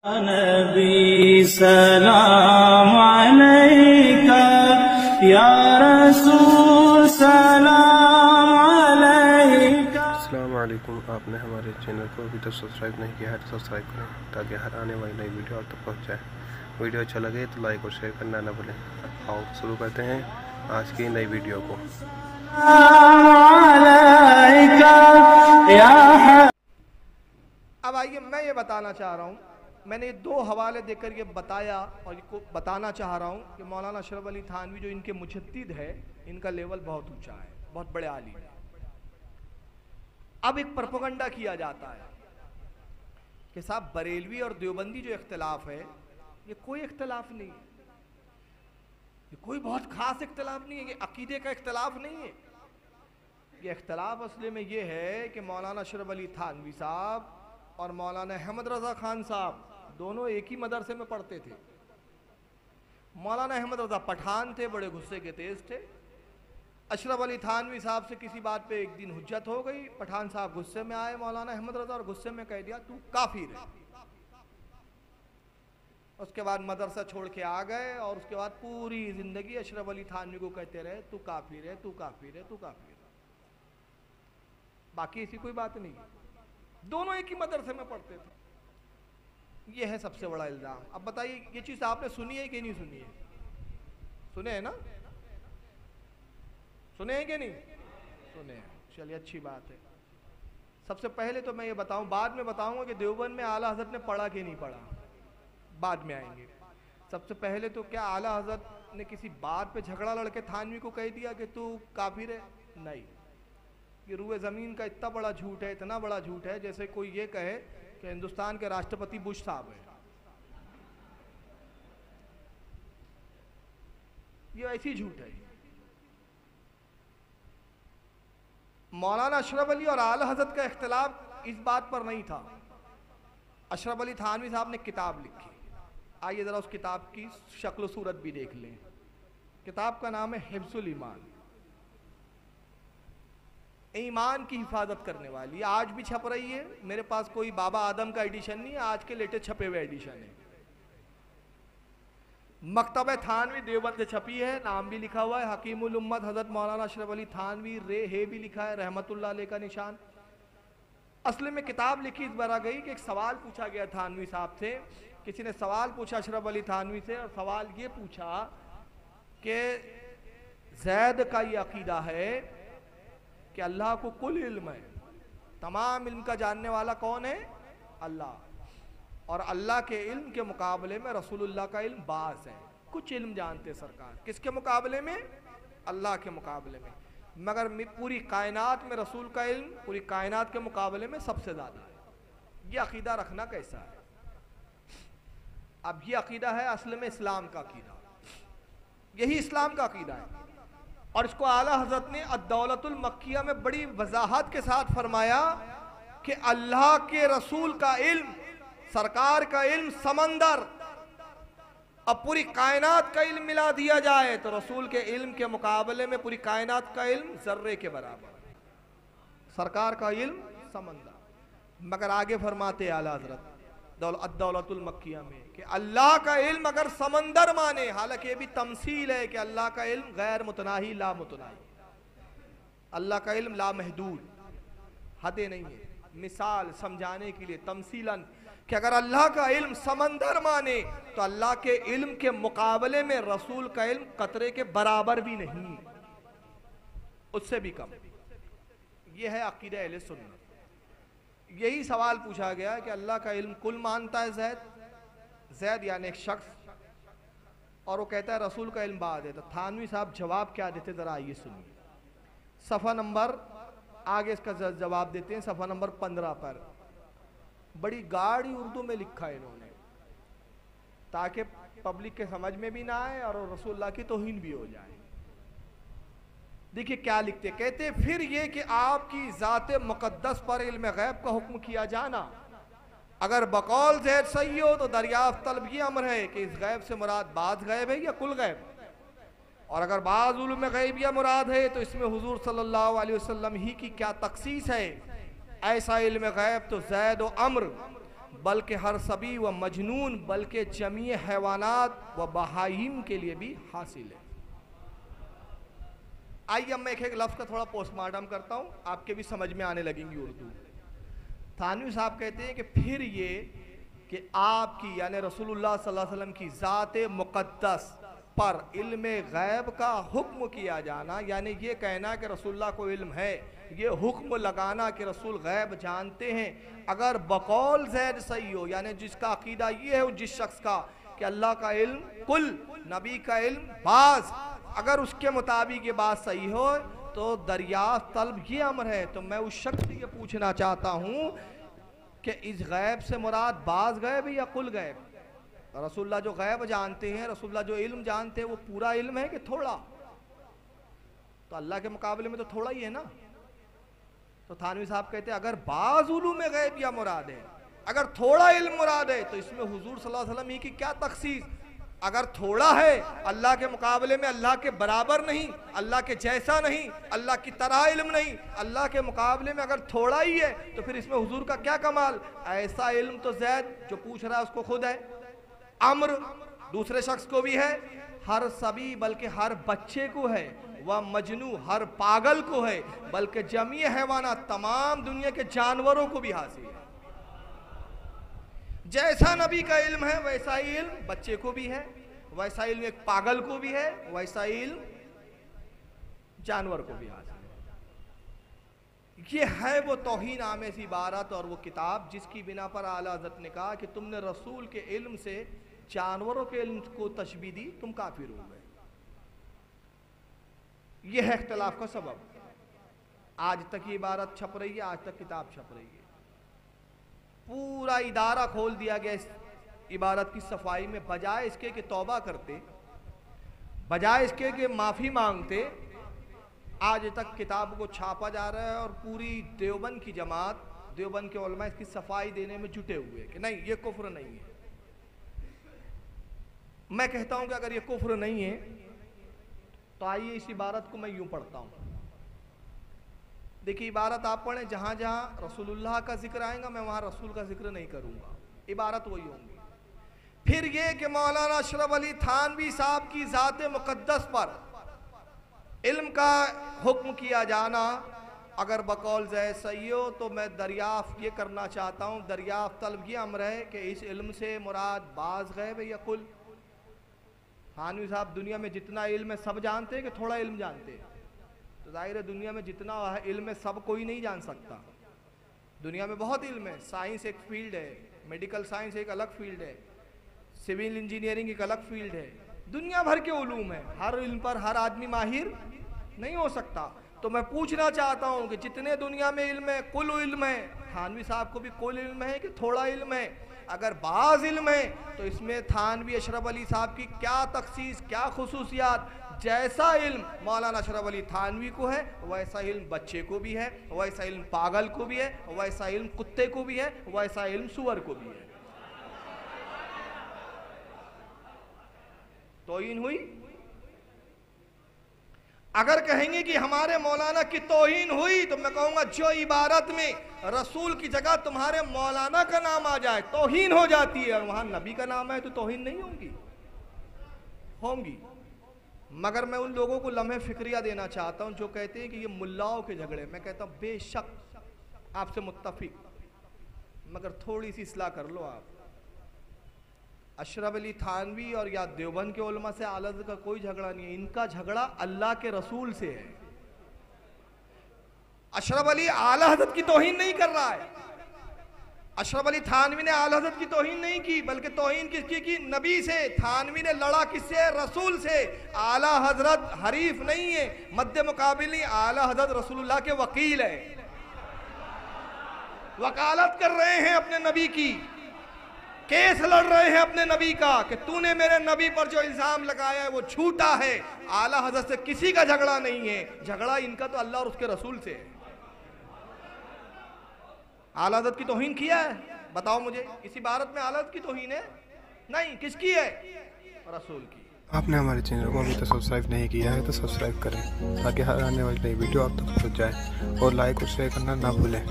नबी सलाम अलैका या रसूल सलाम अलैका। अस्सलाम वालेकुम। आपने हमारे चैनल को अभी तक सब्सक्राइब नहीं किया है तो सब्सक्राइब करें ताकि हर आने वाली नई वीडियो आप तक पहुँच जाए। वीडियो अच्छा लगे तो लाइक और शेयर करना ना भूलें। आओ शुरू करते हैं आज की नई वीडियो को। अब आइए मैं ये बताना चाह रहा हूँ, मैंने दो हवाले देकर ये बताया और इनको बताना चाह रहा हूँ कि मौलाना अशरफ अली थानवी जो इनके मुजद्दिद है, इनका लेवल बहुत ऊंचा है, बहुत बड़े आलिम है। अब एक प्रोपेगेंडा किया जाता है कि साहब बरेलवी और देवबंदी जो इख्तिलाफ है ये कोई इख्तिलाफ नहीं है, ये कोई बहुत खास इख्तिलाफ नहीं है, ये अकीदे का इख्तिलाफ नहीं है। ये इख्तिलाफ असले में ये है कि मौलाना अशरफ अली थानवी साहब और मौलाना अहमद रजा खान साहब दोनों एक ही मदरसे में पढ़ते थे। मौलाना अहमद रजा पठान थे, बड़े गुस्से के तेज थे। अशरफ अली थानवी साहब से किसी बात पे एक दिन हुज्जत हो गई, पठान साहब गुस्से में आए मौलाना अहमद रजा और गुस्से में कह दिया तू काफिर है। उसके बाद मदरसा छोड़ के आ गए और उसके बाद पूरी जिंदगी अशरफ अली थानवी को कहते रहे तू काफिर है, तू काफिर है, तू काफिर है। बाकी ऐसी कोई बात नहीं, दोनों एक ही मदरसे में पढ़ते थे। ये है सबसे बड़ा इल्जाम। अब बताइए ये चीज आपने सुनी है कि नहीं सुनी है? सुने हैं ना? सुने हैं कि नहीं सुने हैं? चलिए अच्छी बात है। सबसे पहले तो मैं ये बताऊं, बाद में बताऊंगा कि देवबंद में आला हजरत ने पढ़ा कि नहीं पढ़ा, बाद में आएंगे। सबसे पहले तो क्या आला हजरत ने किसी बात पे झगड़ा लड़के थानवी को कह दिया कि तू काफिर है? नहीं। ये रूए ज़मीन का इतना बड़ा झूठ है, इतना बड़ा झूठ है जैसे कोई ये कहे कि हिंदुस्तान के राष्ट्रपति बुश साहब है। ये ऐसी झूठ है। मौलाना अशरफ अली और आला हजरत का इख्तिलाफ इस बात पर नहीं था। अशरफ अली थानवी साहब ने किताब लिखी, आइए ज़रा उस किताब की शक्ल सूरत भी देख लें। किताब का नाम है हिफ्जुल ईमान, ईमान की हिफाजत करने वाली। आज भी छप रही है, मेरे पास कोई बाबा आदम का एडिशन नहीं है, आज के लेटेस्ट छपे हुए एडिशन है। मकतब थानवी देवबंद से छपी है, नाम भी लिखा हुआ है हकीमुल उम्मत हजरत मौलाना अशरफ अली थानवी, रे है भी लिखा है, रहमतुल्लाह अलैह का निशान। असल में किताब लिखी इस बार आ गई कि एक सवाल पूछा गया थानवी साहब से। किसी ने सवाल पूछा अशरफ अली थानवी से और सवाल ये पूछा कि जैद का ये अकीदा है कि अल्लाह को कुल इल्म है, तमाम इल्म का जानने वाला कौन है? अल्लाह। और अल्लाह के इल्म के मुकाबले में रसूलुल्लाह का इल्म बास है, कुछ इल्म जानते सरकार। किसके मुकाबले में? अल्लाह के मुकाबले में। मगर पूरी कायनात में रसूल का इल्म पूरी कायनात के मुकाबले में सबसे ज़्यादा है। ये अकीदा रखना कैसा है? अब ये अकीदा है असल में इस्लाम का अकीदा, यही इस्लाम का अकीदा है। और इसको आला हजरत ने अद-दौलतुल मक्किया में बड़ी वजाहत के साथ फरमाया कि अल्लाह के रसूल का इल्म, सरकार का इल्म समंदर, अब पूरी कायनात का इल्म मिला दिया जाए तो रसूल के इल्म के मुकाबले में पूरी कायनात का इल्म जर्रे के बराबर, सरकार का इल्म समंदर। मगर आगे फरमाते आला हजरत अद-दौलतुल मक्किया में कि अल्लाह का इल्म अगर समंदर माने, हालांकि ये भी तमसील है कि अल्लाह का इल्म गैर मुतनाही ला मुतनाही, अल्लाह का इल्म ला महदूद, हदें नहीं है। मिसाल समझाने के लिए तमसीलन कि अगर अल्लाह का इल्म समंदर माने तो अल्लाह के इल्म के मुकाबले में रसूल का इल्म कतरे के बराबर भी नहीं, उससे भी कम। यह है अकीदा अहले सुन्नत। यही सवाल पूछा गया कि अल्लाह का इल्म कुल मानता है जैद यानी एक शख्स, और वो कहता है रसूल का इल्म बाद है। तो थानवी साहब जवाब क्या देते जरा आइए सुनिए। सफ़ा नंबर आगे इसका जवाब देते हैं, सफ़ा नंबर 15 पर बड़ी गाढ़ी उर्दू में लिखा है इन्होंने ताकि पब्लिक के समझ में भी ना आए और रसूलुल्लाह की तौहीन भी हो जाए। देखिए क्या लिखते, कहते फिर ये कि आपकी ज़ात मुक़द्दस पर इल्म गैब का हुक्म किया जाना अगर बकौल ज़ैद सही हो तो दरियाफ्त तलब ये अमर है कि इस गैब से मुराद बाज़ गैब है या कुल गैब, और अगर बाज़ उलूम गैबिया मुराद है तो इसमें हुजूर सल्लल्लाहु अलैहि वसल्लम ही की क्या तखसीस है। ऐसा इल्म गैब तो ज़ैद व अम्र बल्कि हर सभी व मजनून बल्कि जमी हैवानात व बहाइम के लिए भी हासिल है। आइए अब मैं एक लफ्ज़ का थोड़ा पोस्टमार्टम करता हूँ, आपके भी समझ में आने लगेंगी उर्दू। थानवी साहब कहते हैं कि फिर ये कि आपकी यानी रसूलुल्लाह सल्लल्लाहु अलैहि वसल्लम की ज़ात मुक़द्दस पर इल्म गैब का हुक्म किया जाना, यानी ये कहना कि रसूलुल्लाह को इल्म है, ये हुक्म लगाना कि रसूल गैब जानते हैं, अगर बकौल ज़ैद सही हो, यानी जिसका अकीदा ये है जिस शख्स का कि अल्लाह का इल्म कुल, नबी का इल्म बाज़, अगर उसके मुताबिक ये बात सही हो तो दरियाफ्त तलब ये अमर है। तो मैं उस शख्स से ये पूछना चाहता हूँ कि इस गैब से मुराद बाज़ गैब है या कुल गैब? रसूलुल्लाह जो गैब जानते हैं, रसूलुल्लाह जो इल्म जानते हैं, वो पूरा इल्म है कि थोड़ा? तो अल्लाह के मुकाबले में तो थोड़ा ही है ना। तो थानवी साहब कहते हैं अगर बाज़ उलूम में गैब या मुराद है, अगर थोड़ा इल्म मुराद है, तो इसमें हुजूर सल्लल्लाहु अलैहि वसल्लम ही की क्या तखसीस? अगर थोड़ा है, अल्लाह के मुकाबले में अल्लाह के बराबर नहीं, अल्लाह के जैसा नहीं, अल्लाह की तरह इल्म नहीं, अल्लाह के मुकाबले में अगर थोड़ा ही है, तो फिर इसमें हुजूर का क्या कमाल? ऐसा इल्म तो ज़ैद जो पूछ रहा है उसको खुद है, अम्र दूसरे शख्स को भी है, हर सभी बल्कि हर बच्चे को है, वह मजनू हर पागल को है, बल्कि जमी हैवाना तमाम दुनिया के जानवरों को भी हासिल है। जैसा नबी का इल्म है वैसा ही इल्म बच्चे को भी है, वैसा इल्म एक पागल को भी है, वैसा इल्म जानवर को भी हासिल है। ये है वो तौहीन आमेज़ इबारत और वो किताब जिसकी बिना पर आला हज़रत ने कहा कि तुमने रसूल के इल्म से जानवरों के इल्म को तशबीह दी, तुम काफिर हो गए। यह है इख्तिलाफ का सबब। आज तक ये इबारत छप रही है, आज तक किताब छप रही है, पूरा इदारा खोल दिया गया इस इबारत की सफाई में। बजाय इसके कि तौबा करते, बजाय इसके कि माफ़ी मांगते, आज तक किताब को छापा जा रहा है और पूरी देवबंद की जमात, देवबंद के उलमा इसकी सफाई देने में जुटे हुए हैं कि नहीं ये कुफ्र नहीं है। मैं कहता हूं कि अगर ये कुफ्र नहीं है तो आइए इस इबारत को मैं यूं पढ़ता हूं। देखिए इबारत आप पढ़ें, जहां जहां रसूलुल्लाह का जिक्र आएगा मैं वहां रसूल का जिक्र नहीं करूंगा, इबारत वही होंगी। फिर ये कि मौलाना अशरफ अली थानवी साहब की ज़ात मुक़द्दस पर इल्म का हुक्म किया जाना अगर बकौल ज़ैद सही हो तो मैं दरियाफ़्त ये करना चाहता हूँ, दरियाफ़्त तलब ये अमर है कि इस इल्म से मुराद बाज़ गैब है या कुल? थानवी साहब दुनिया में जितना इल्म है सब जानते हैं कि थोड़ा इल्म जानते हैं? तो जाहिर है दुनिया में जितना इल्म है सब कोई नहीं जान सकता। दुनिया में बहुत इल्म है, साइंस एक फील्ड है, मेडिकल साइंस एक अलग फील्ड है, सिविल इंजीनियरिंग एक अलग फील्ड है, दुनिया भर के उलूम है, हर इल्म पर हर आदमी माहिर नहीं हो सकता। तो मैं पूछना चाहता हूँ कि जितने दुनिया में इल्म है कुल इल्म है, थानवी साहब को भी कुल इल्म है कि थोड़ा इल्म है? अगर बाज़ इल्म है तो इसमें थानवी अशरफ अली साहब की क्या तखसीस, क्या खुसूसियात? जैसा इल्म मौलाना अशरफ अली थानवी को है वैसा इल्म बच्चे को भी है, वैसा इल्म पागल को भी है, वैसा इल्म कुत्ते को भी है, वैसा इल्म सुअर को भी है। तौहीन हुई? अगर कहेंगे कि हमारे मौलाना की तौहीन हुई तो मैं कहूंगा जो इबारत में रसूल की जगह तुम्हारे मौलाना का नाम आ जाए तौहीन हो जाती है, और वहां नबी का नाम है तो तौहीन नहीं होंगी। मगर मैं उन लोगों को लम्हे फिक्रिया देना चाहता हूं जो कहते हैं कि ये मुल्लाओं के झगड़े, मैं कहता हूं बेशक आपसे मुत्तफिक, मगर थोड़ी सी इस्लाह कर लो आप। अशरफ अली थानवी और या देवबंद के उलमा से आला हज़रत का कोई झगड़ा नहीं है, इनका झगड़ा अल्लाह के रसूल से है। अशरफ अली आला हज़रत की तौहीन नहीं कर रहा है, अशरफ अली थानवी ने आला हज़रत की तौहीन नहीं की, बल्कि तौहीन किसकी की? नबी से। थानवी ने लड़ा किससे? रसूल से। आला हज़रत हरीफ नहीं है, मद्दे मुकाबिल नहीं, आला हज़रत रसूलुल्लाह के वकील है, वकालत कर रहे हैं अपने नबी की, केस लड़ रहे हैं अपने नबी का कि तूने मेरे नबी पर जो इल्जाम लगाया है वो झूठा है। आला हज़रत से किसी का झगड़ा नहीं है, झगड़ा इनका तो अल्लाह और उसके रसूल से है। आला हज़रत की तौहीन किया है? बताओ मुझे, इस इबारत में आला हज़रत की तौहीन है? नहीं, किसकी है? रसूल की। आपने हमारे चैनल को अभी तक सब्सक्राइब नहीं किया है तो सब्सक्राइब करें ताकि हर आने वाली नई वीडियो आप तक पहुँच जाए, और लाइक और शेयर करना ना भूलें।